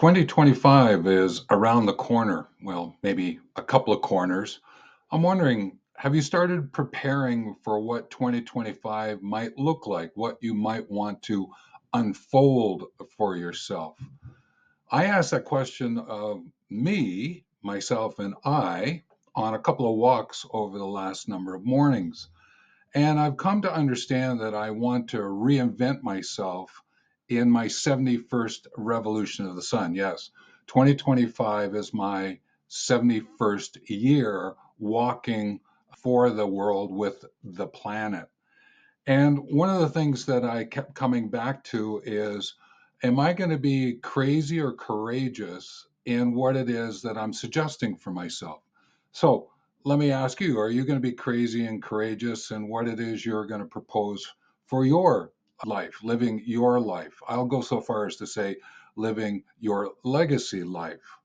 2025 is around the corner. Well, maybe a couple of corners. I'm wondering, have you started preparing for what 2025 might look like, what you might want to unfold for yourself? I asked that question of me, myself, and I on a couple of walks over the last number of mornings. And I've come to understand that I want to reinvent myself in my 71st revolution of the sun. Yes, 2025 is my 71st year walking for the world with the planet. And one of the things that I kept coming back to is, am I going to be crazy or courageous in what it is that I'm suggesting for myself? So let me ask you, are you going to be crazy and courageous in what it is you're going to propose for your life, living your life? I'll go so far as to say living your legacy life.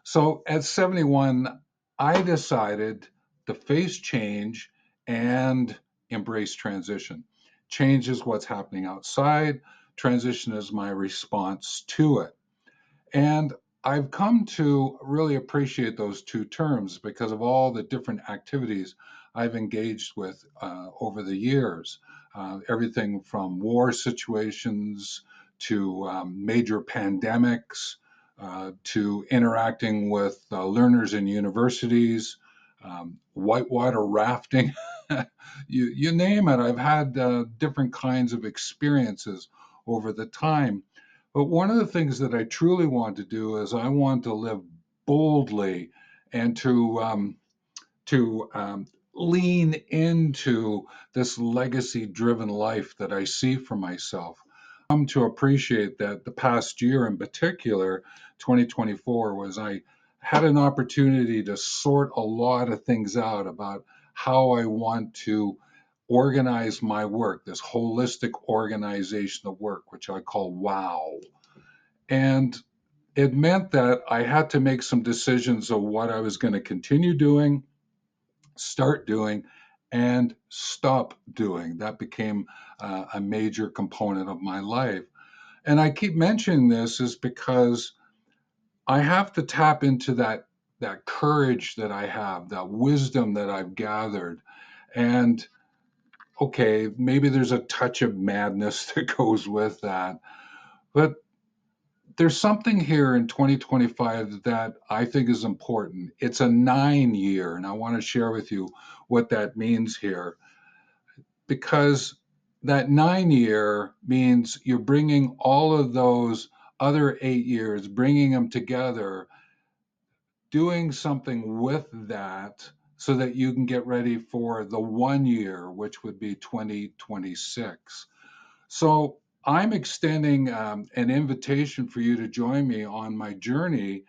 So at 71, I decided to face change and embrace transition. Change is what's happening outside, transition is my response to it. And I've come to really appreciate those two terms because of all the different activities I've engaged with over the years. Everything from war situations to major pandemics to interacting with learners in universities, whitewater rafting. You name it. I've had different kinds of experiences over the time. But one of the things that I truly want to do is I want to live boldly and to lean into this legacy-driven life that I see for myself. Come to appreciate that the past year in particular, 2024, was I had an opportunity to sort a lot of things out about how I want to organize my work, this holistic organization of work, which I call WOW. And it meant that I had to make some decisions of what I was going to continue doing, start doing, and stop doing. That became a major component of my life. And I keep mentioning this is because I have to tap into that courage that I have, that wisdom that I've gathered. And okay, maybe there's a touch of madness that goes with that. But there's something here in 2025 that I think is important. It's a 9 year, and I want to share with you what that means here because that 9 year means you're bringing all of those other 8 years, bringing them together, doing something with that so that you can get ready for the 1 year, which would be 2026. So I'm extending an invitation for you to join me on my journey.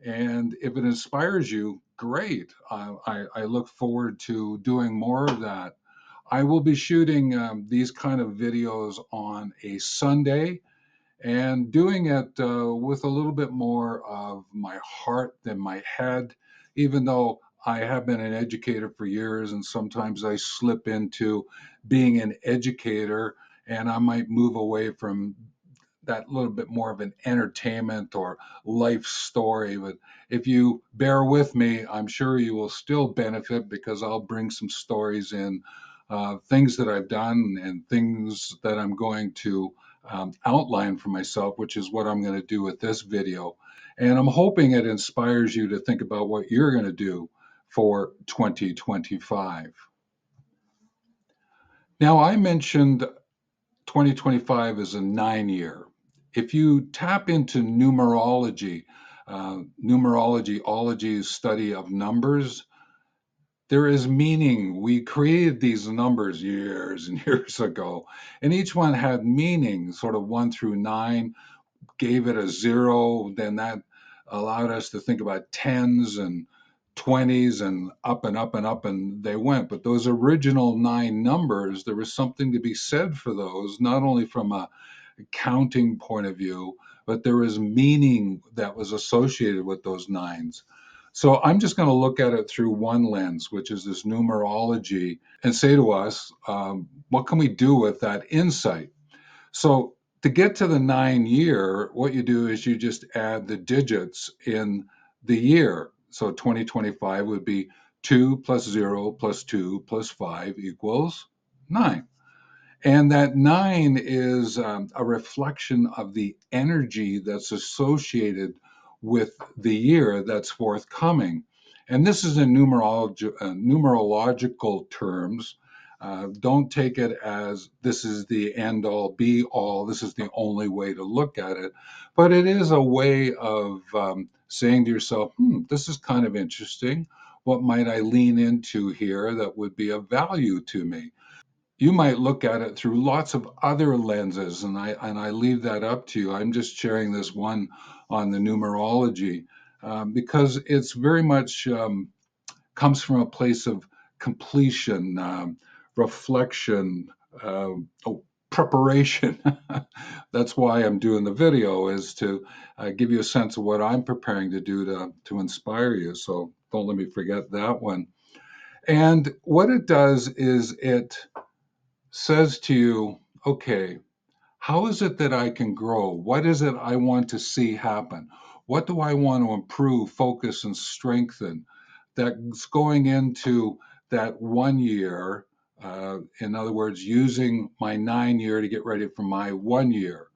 And if it inspires you, great. I look forward to doing more of that. I will be shooting these kind of videos on a Sunday and doing it with a little bit more of my heart than my head, even though I have been an educator for years and sometimes I slip into being an educator and I might move away from that little bit more of an entertainment or life story. But if you bear with me, I'm sure you will still benefit because I'll bring some stories in, things that I've done and things that I'm going to outline for myself, which is what I'm going to do with this video. And I'm hoping it inspires you to think about what you're going to do for 2025. Now, I mentioned 2025 is a 9 year. If you tap into numerology, ology is study of numbers, there is meaning. We created these numbers years and years ago, and each one had meaning, sort of 1 through 9, gave it a zero, then that allowed us to think about tens and 20s and up and up and up and they went. But those original 9 numbers, there was something to be said for those, not only from a counting point of view, but there was meaning that was associated with those nines. So I'm just going to look at it through one lens, which is this numerology, and say to us, what can we do with that insight? So To get to the 9 year, what you do is you just add the digits in the year. So 2025 would be 2 plus 0 plus 2 plus 5 equals 9. And that 9 is a reflection of the energy that's associated with the year that's forthcoming. And this is in numerological terms. Don't take it as this is the end all be all, this is the only way to look at it. But it is a way of saying to yourself, this is kind of interesting. What might I lean into here that would be of value to me? You might look at it through lots of other lenses, and I leave that up to you. I'm just sharing this one on the numerology because it's very much comes from a place of completion, reflection, uh, oh, preparation. That's why I'm doing the video, is to give you a sense of what I'm preparing to do to inspire you. So don't let me forget that one. And what it does is it says to you, okay, how is it that I can grow? What is it I want to see happen? What do I want to improve, focus, and strengthen? That's going into that 1 year. In other words, using my 9 year to get ready for my 1 year.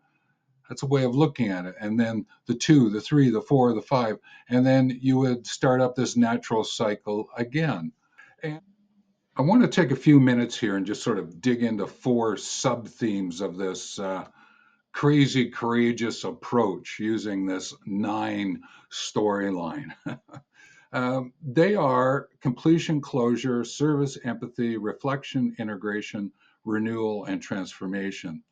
That's a way of looking at it. And then the two, the three, the four, the five. And then you would start up this natural cycle again. And I want to take a few minutes here and just sort of dig into four sub themes of this crazy, courageous approach using this nine storyline. They are completion, closure, service, empathy, reflection, integration, renewal, and transformation.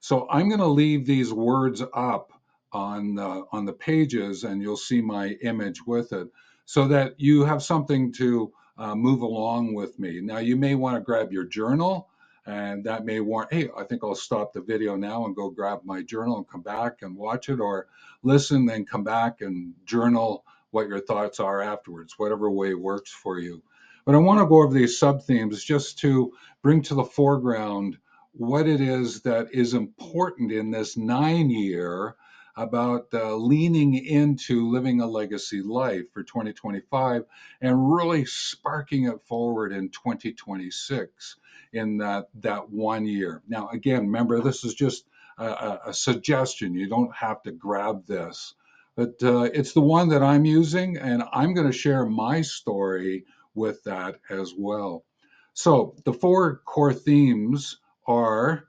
So I'm going to leave these words up on the pages, and you'll see my image with it, so that you have something to move along with me. Now, you may want to grab your journal, and that may warrant, hey, I think I'll stop the video now and go grab my journal and come back and watch it, or listen, then come back and journal what your thoughts are afterwards, whatever way works for you. But I want to go over these sub themes just to bring to the foreground what it is that is important in this 9 year about leaning into living a legacy life for 2025 and really sparking it forward in 2026 in that 1 year. Now, again, remember, this is just a suggestion. You don't have to grab this, but it's the one that I'm using, and I'm going to share my story with that as well. So, the four core themes are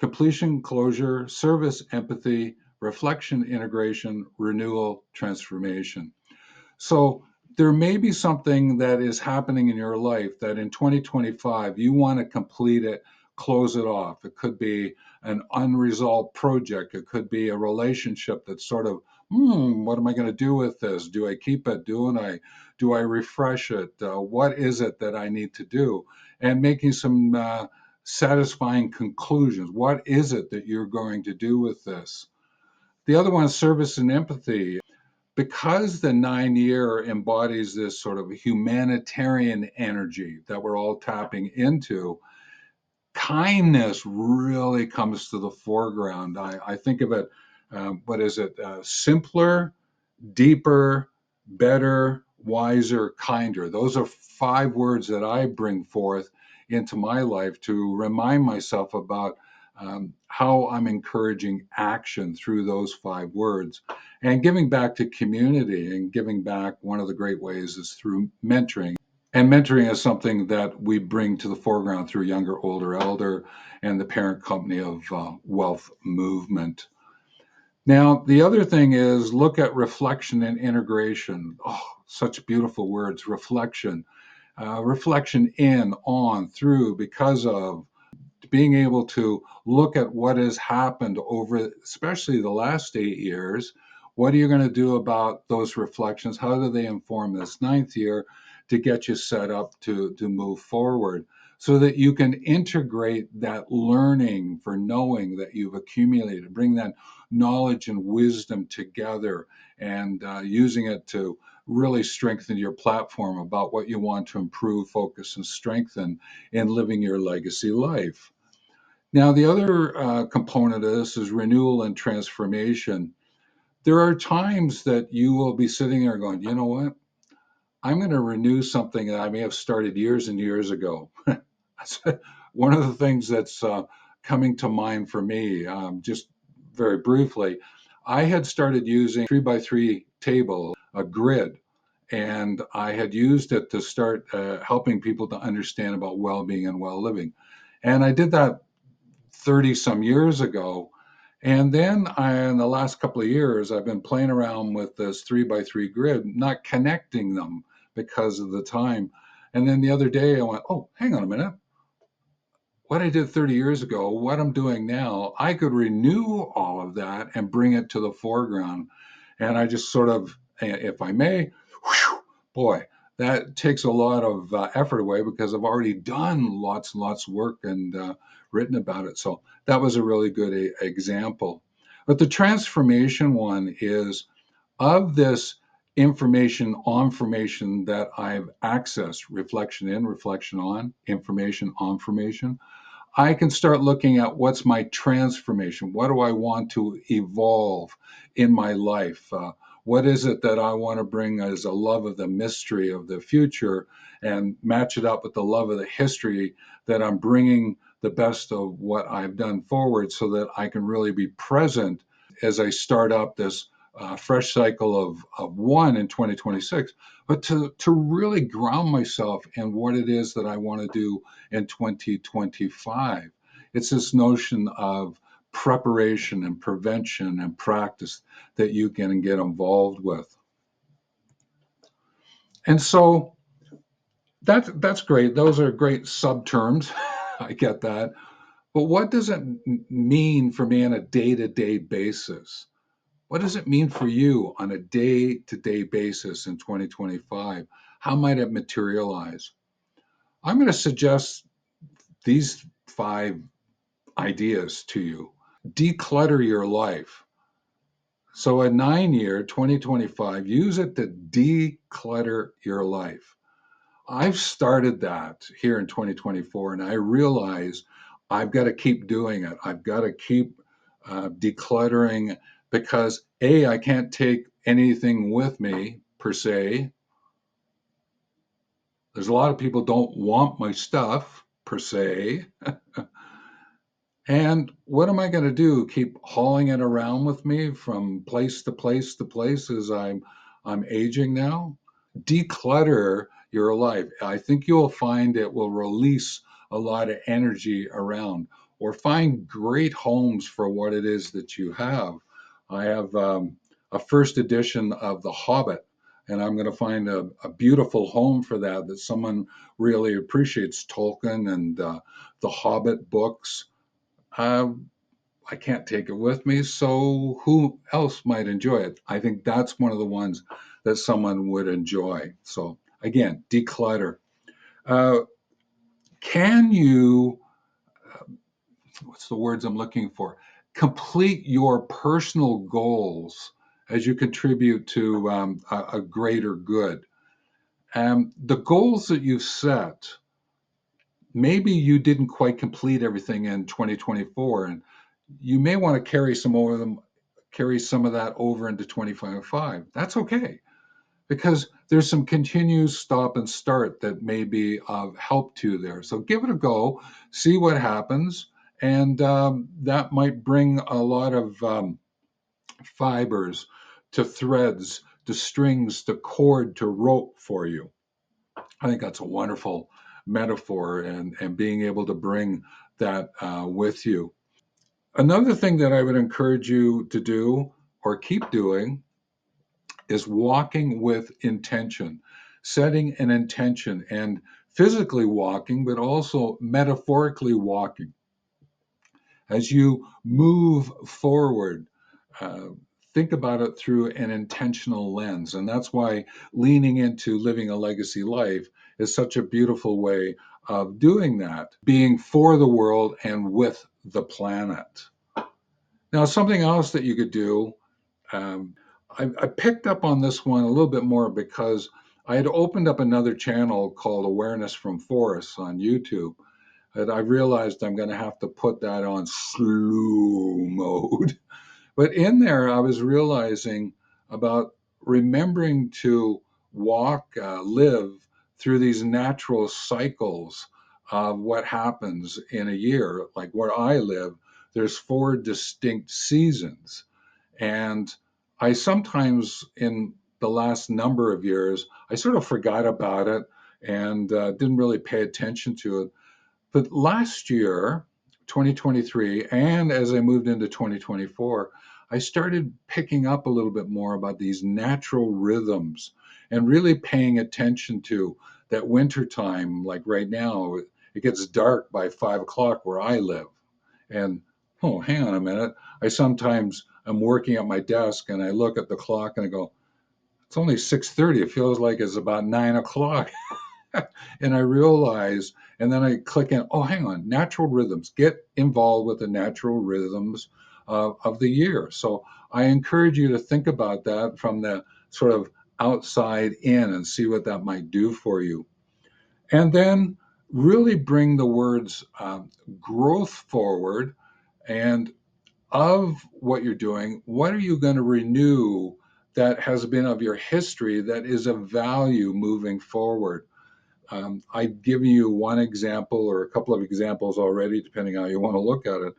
completion, closure, service, empathy, reflection, integration, renewal, transformation. So there may be something that is happening in your life that in 2025 you want to complete it, close it off. It could be an unresolved project. It could be a relationship that's sort of, what am I going to do with this? Do I keep it? Do I refresh it? What is it that I need to do? And making some satisfying conclusions. What is it that you're going to do with this? The other one is service and empathy, because the 9 year embodies this sort of humanitarian energy that we're all tapping into. Kindness really comes to the foreground. I think of it, what is it, simpler, deeper, better, wiser, kinder. Those are five words that I bring forth into my life to remind myself about how I'm encouraging action through those five words. And giving back to community, and giving back, one of the great ways is through mentoring. And mentoring is something that we bring to the foreground through Younger, Older, Elder and the parent company of Wealth Movement. Now, the other thing is look at reflection and integration. Oh, such beautiful words. Reflection. Reflection in, on, through, because of, being able to look at what has happened over, especially the last 8 years. What are you going to do about those reflections? How do they inform this ninth year to get you set up to move forward, so that you can integrate that learning for knowing that you've accumulated, bring that knowledge and wisdom together, and using it to really strengthen your platform about what you want to improve, focus, and strengthen in living your legacy life. Now, the other component of this is renewal and transformation. There are times that you will be sitting there going, you know what? I'm going to renew something that I may have started years and years ago. One of the things that's coming to mind for me, just very briefly, I had started using 3x3 table, a grid, and I had used it to start helping people to understand about well-being and well-living. And I did that 30 some years ago. And then in the last couple of years, I've been playing around with this 3x3 grid, not connecting them because of the time. And then the other day I went, oh, hang on a minute. What I did 30 years ago, what I'm doing now, I could renew all of that and bring it to the foreground. And I just sort of, if I may, whew, boy, that takes a lot of effort away because I've already done lots and lots of work and written about it. So that was a really good example. But the transformation one is of this information on formation that I've accessed, reflection in, reflection on, information on formation. I can start looking at what's my transformation. What do I want to evolve in my life? What is it that I want to bring as a love of the mystery of the future and match it up with the love of the history that I'm bringing the best of what I've done forward so that I can really be present as I start up this fresh cycle of one in 2026, but to really ground myself in what it is that I want to do in 2025. It's this notion of preparation and prevention and practice that you can get involved with. And so that's great. Those are great subterms. I get that. But what does it mean for me on a day to day basis? What does it mean for you on a day to day basis in 2025? How might it materialize? I'm going to suggest these 5 ideas to you. Declutter your life. So, a 9 year, 2025, use it to declutter your life. I've started that here in 2024, and I realize I've got to keep doing it. I've got to keep decluttering because A, I can't take anything with me per se. There's a lot of people don't want my stuff per se. And what am I going to do? Keep hauling it around with me from place to place to place as I'm aging now? Declutter your life. I think you'll find it will release a lot of energy around, or find great homes for what it is that you have. I have a first edition of The Hobbit, and I'm going to find a beautiful home for that someone really appreciates Tolkien and the Hobbit books. Uh, I can't take it with me, so who else might enjoy it? I think that's one of the ones that someone would enjoy. So again, declutter. Uh, can you, what's the words I'm looking for? Complete your personal goals as you contribute to a greater good. The goals that you set, maybe you didn't quite complete everything in 2024, and you may want to carry some of that over into 2025. That's okay because there's some continuous stop and start that may be of help to you there. So give it a go, see what happens, and that might bring a lot of fibers to threads to strings to cord to rope for you. I think that's a wonderful metaphor, and being able to bring that with you. Another thing that I would encourage you to do or keep doing is walking with intention, setting an intention and physically walking, but also metaphorically walking. As you move forward, uh, think about it through an intentional lens. And that's why leaning into living a legacy life is such a beautiful way of doing that, being for the world and with the planet. Now, something else that you could do, I picked up on this one a little bit more because I had opened up another channel called Awareness from Forests on YouTube. that I realized I'm going to have to put that on slow mode. But in there, I was realizing about remembering to walk, live through these natural cycles of what happens in a year. Like where I live, there's four distinct seasons. And I sometimes, in the last number of years, I sort of forgot about it and didn't really pay attention to it. But last year, 2023, and as I moved into 2024, I started picking up a little bit more about these natural rhythms and really paying attention to that winter time. Like right now, it gets dark by 5 o'clock where I live. And oh, hang on a minute. I sometimes am working at my desk and I look at the clock and I go, it's only 6:30. It feels like it's about 9 o'clock. And I realize, and then I click in, oh, hang on, natural rhythms. Get involved with the natural rhythms of the year. So I encourage you to think about that from the sort of outside in and see what that might do for you. And then really bring the words growth forward and of what you're doing, what are you going to renew that has been of your history that is of value moving forward? I've given you one example or a couple of examples already, depending on how you want to look at it.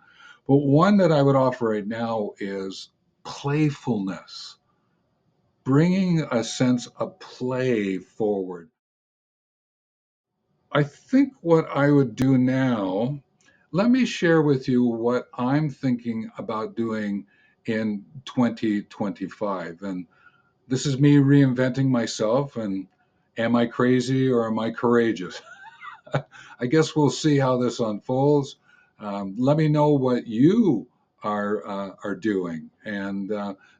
But one that I would offer right now is playfulness, bringing a sense of play forward. I think what I would do now, let me share with you what I'm thinking about doing in 2025. And this is me reinventing myself. And am I crazy or am I courageous? I guess we'll see how this unfolds. Let me know what you are doing, and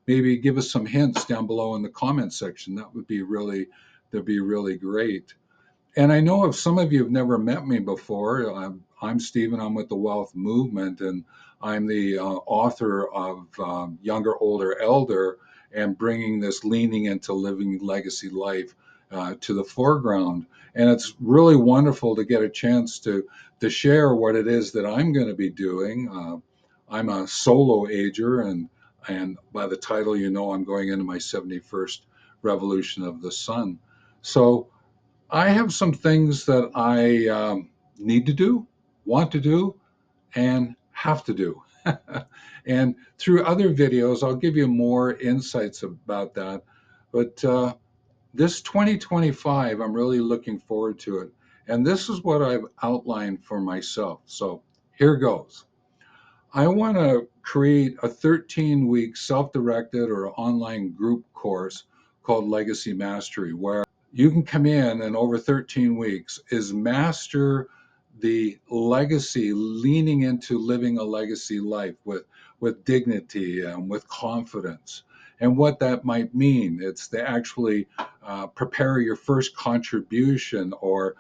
maybe give us some hints down below in the comment section. That'd be really great. And I know if some of you have never met me before, I'm Stephen. I'm with the Wealth Movement, and I'm the author of Younger, Older, Elder, and bringing this leaning into living legacy life to the foreground. And it's really wonderful to get a chance to share what it is that I'm going to be doing. I'm a solo ager, and by the title, you know, I'm going into my 71st revolution of the sun. So I have some things that I need to do, want to do, and have to do. And through other videos, I'll give you more insights about that. But this 2025, I'm really looking forward to it. And this is what I've outlined for myself. So here goes. I want to create a 13-week self directed or online group course called Legacy Mastery, where you can come in and over 13 weeks is master the legacy, leaning into living a legacy life with dignity and with confidence, and what that might mean. It's to actually prepare your first contribution or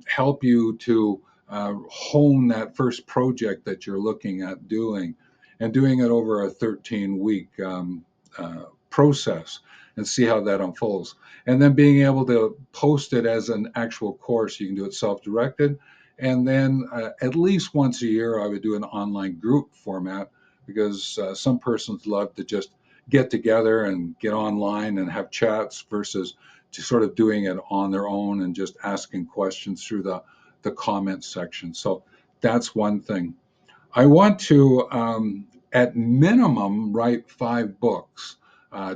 help you to hone that first project that you're looking at doing, and doing it over a 13-week process, and see how that unfolds. And then being able to post it as an actual course. You can do it self-directed. And then at least once a year, I would do an online group format, because some persons love to just get together and get online and have chats versus just sort of doing it on their own and just asking questions through the comment section. So that's one thing. I want to, at minimum, write 5 books,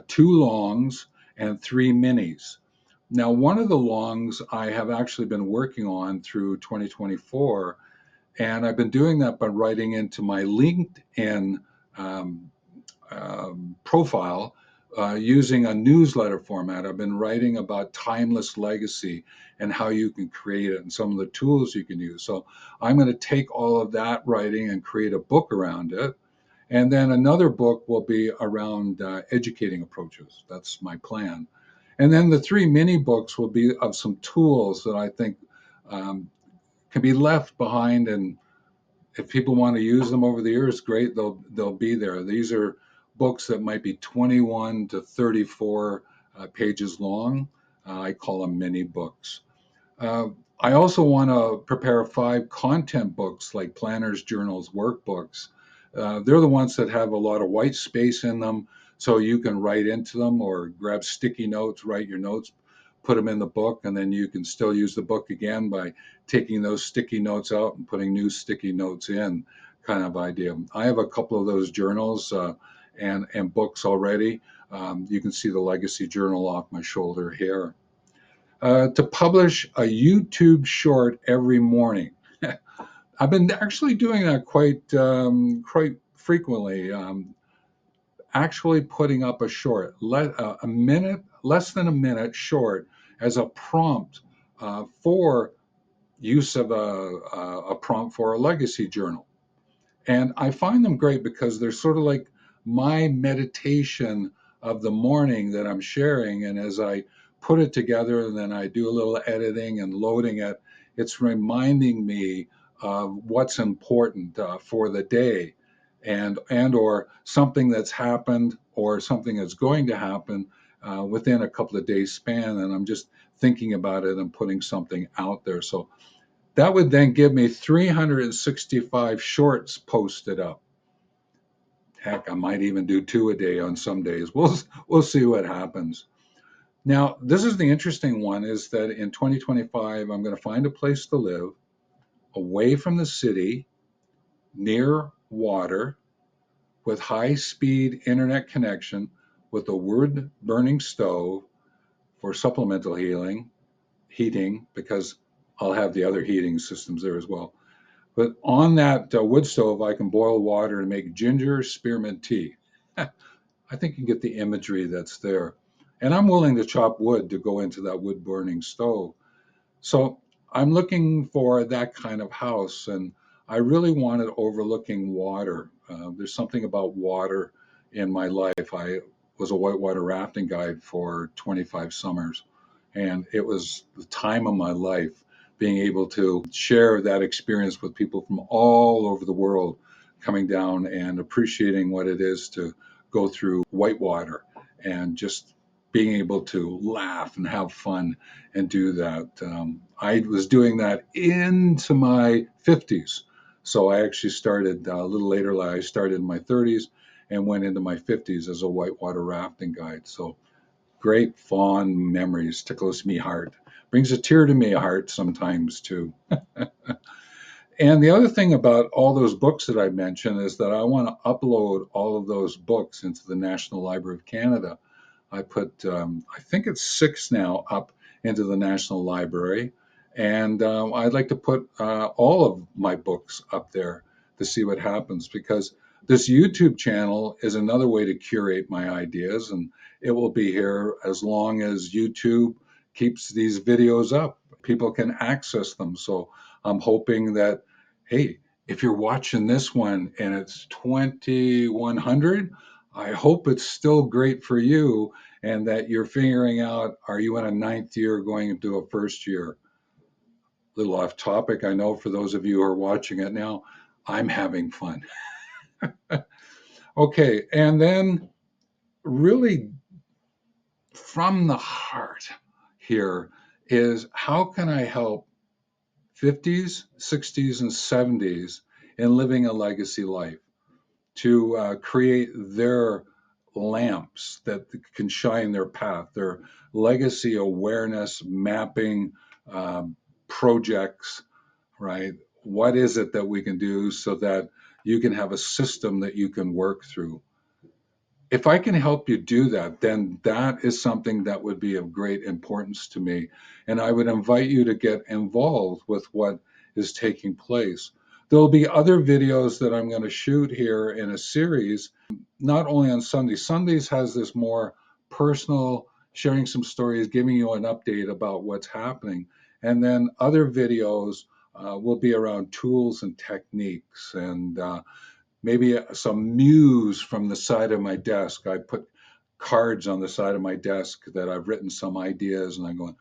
2 longs and 3 minis. Now, one of the longs I have actually been working on through 2024, and I've been doing that by writing into my LinkedIn um, profile using a newsletter format. I've been writing about timeless legacy and how you can create it and some of the tools you can use. So I'm going to take all of that writing and create a book around it. And then another book will be around educating approaches. That's my plan. And then the 3 mini books will be of some tools that I think um, can be left behind, and if people want to use them over the years, great, they'll be there. These are books that might be 21 to 34 pages long. I call them mini books. Uh, I also want to prepare 5 content books like planners, journals, workbooks. They're the ones that have a lot of white space in them, so you can write into them or grab sticky notes, write your notes, put them in the book, and then you can still use the book again by taking those sticky notes out and putting new sticky notes in, kind of idea. I have a couple of those journals and books already. You can see the legacy journal off my shoulder here. To publish a YouTube short every morning. I've been actually doing that quite frequently. Actually, putting up a short, a minute, less than a minute short, as a prompt for use of a prompt for a legacy journal. And I find them great because they're sort of like my meditation of the morning that I'm sharing. And as I put it together and then I do a little editing and loading it, it's reminding me of what's important for the day and or something that's happened or something that's going to happen within a couple of days span. And I'm just thinking about it and putting something out there. So that would then give me 365 shorts posted up. Heck, I might even do 2 a day on some days. We'll see what happens. Now, this is the interesting one is that in 2025 I'm going to find a place to live away from the city, near water, with high-speed internet connection, with a wood burning stove for supplemental heating because I'll have the other heating systems there as well. But on that wood stove, I can boil water and make ginger spearmint tea. I think you get the imagery that's there. And I'm willing to chop wood to go into that wood burning stove. So I'm looking for that kind of house. And I really wanted overlooking water. There's something about water in my life. I was a whitewater rafting guide for 25 summers. And it was the time of my life being able to share that experience with people from all over the world coming down and appreciating what it is to go through whitewater and just being able to laugh and have fun and do that. I was doing that into my 50s. So I actually started a little later. I started in my 30s and went into my 50s as a whitewater rafting guide. So great fond memories, tickles me heart, brings a tear to me heart sometimes too. And the other thing about all those books that I mentioned is that I want to upload all of those books into the National Library of Canada. I put, I think it's 6 now up into the National Library. And I'd like to put all of my books up there to see what happens because this YouTube channel is another way to curate my ideas. And it will be here as long as YouTube keeps these videos up. People can access them. So I'm hoping that, hey, if you're watching this one and it's 2100, I hope it's still great for you and that you're figuring out, are you in a ninth year going into a first year? A little off topic, I know for those of you who are watching it now, I'm having fun. Okay, and then really from the heart here is how can I help 50s, 60s, and 70s in living a legacy life to create their lamps that can shine their path, their legacy awareness mapping projects, right? What is it that we can do so that you can have a system that you can work through? If I can help you do that, then that is something that would be of great importance to me. And I would invite you to get involved with what is taking place. There'll be other videos that I'm going to shoot here in a series, not only on Sundays. Sundays has this more personal, sharing some stories, giving you an update about what's happening. And then other videos will be around tools and techniques and maybe some muse from the side of my desk. I put cards on the side of my desk that I've written some ideas, and I'm going,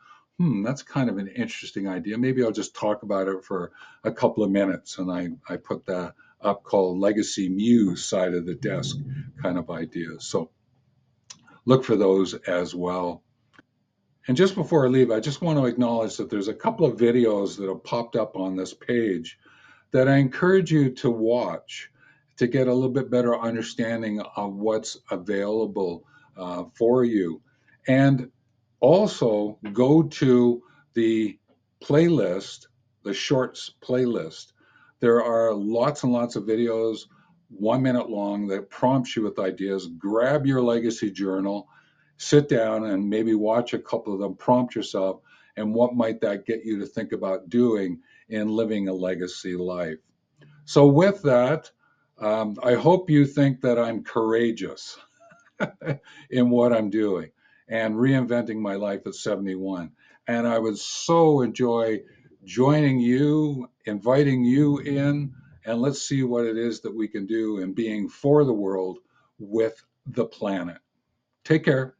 that's kind of an interesting idea. Maybe I'll just talk about it for a couple of minutes. And I put that up called Legacy Muse side of the desk kind of ideas. So look for those as well. And just before I leave, I just want to acknowledge that there's a couple of videos that have popped up on this page that I encourage you to watch to get a little bit better understanding of what's available for you. And also go to the playlist, the shorts playlist. There are lots and lots of videos, 1 minute long, that prompts you with ideas. Grab your legacy journal, sit down and maybe watch a couple of them, prompt yourself, and what might that get you to think about doing in living a legacy life. So, with that, I hope you think that I'm courageous in what I'm doing and reinventing my life at 71. And I would so enjoy joining you, inviting you in, and let's see what it is that we can do in being for the world with the planet. Take care.